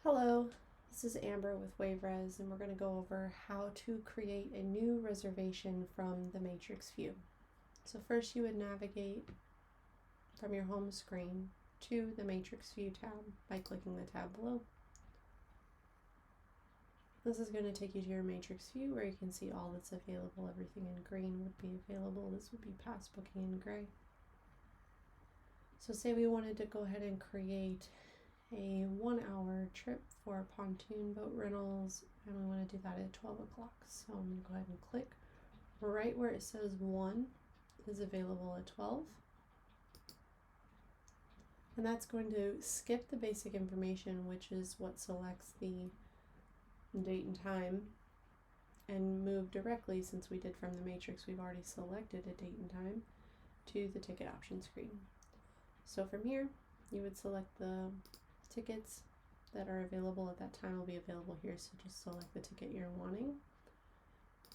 Hello, this is Amber with WaveRez, and we're going to go over how to create a new reservation from the matrix view. So first you would navigate from your home screen to the matrix view tab by clicking the tab below. This is going to take you to your matrix view where you can see all that's available. Everything in green would be available. This would be past booking in gray. So say we wanted to go ahead and create a 1-hour trip for pontoon boat rentals, and we want to do that at 12 o'clock. So I'm going to go ahead and click right where it says 1 is available at 12. And that's going to skip the basic information, which is what selects the date and time, and move directly, since we did from the matrix, we've already selected a date and time, to the ticket option screen. So from here, you would select the tickets that are available at that time will be available here. So just select the ticket you're wanting,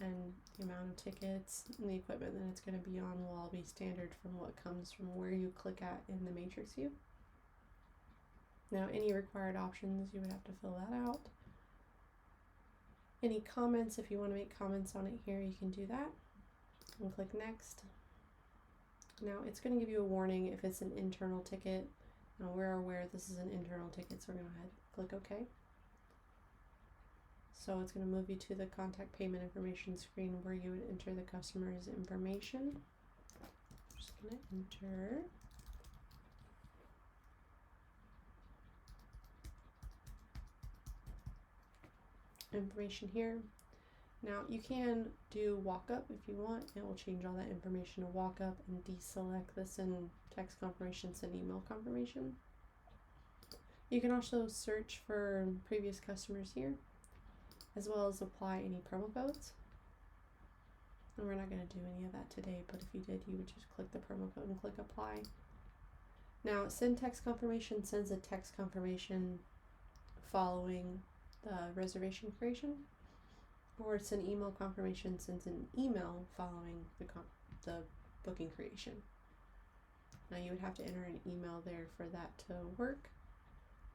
and the amount of tickets and the equipment that it's going to be on will all be standard from what comes from where you click at in the matrix view. Now any required options, you would have to fill that out. Any comments, if you want to make comments on it here, you can do that and click next. Now it's going to give you a warning if it's an internal ticket. Now we're aware this is an internal ticket, so we're going to go ahead and click OK. So it's going to move you to the contact payment information screen where you would enter the customer's information. I'm just going to enter information here. Now you can do walk-up if you want. It will change all that information to walk-up and deselect the send text confirmation, send email confirmation. You can also search for previous customers here, as well as apply any promo codes. And we're not going to do any of that today, but if you did, you would just click the promo code and click apply. Now send text confirmation sends a text confirmation following the reservation creation, or send email confirmation sends an email following the booking creation. Now you would have to enter an email there for that to work,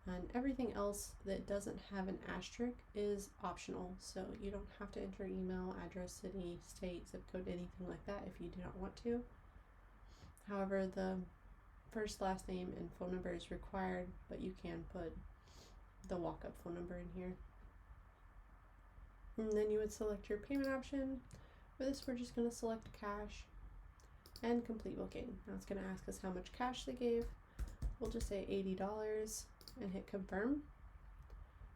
and everything else that doesn't have an asterisk is optional, so you don't have to enter email, address, city, state, zip code, anything like that if you do not want to. However, the first, last name, and phone number is required, but you can put the walk-up phone number in here. And then you would select your payment option. For this, we're just going to select cash and complete booking. Now it's going to ask us how much cash they gave. We'll just say $80 and hit confirm.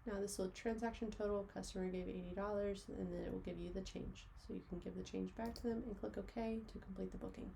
Now this will transaction total, customer gave $80, and then it will give you the change. So you can give the change back to them and click OK to complete the booking.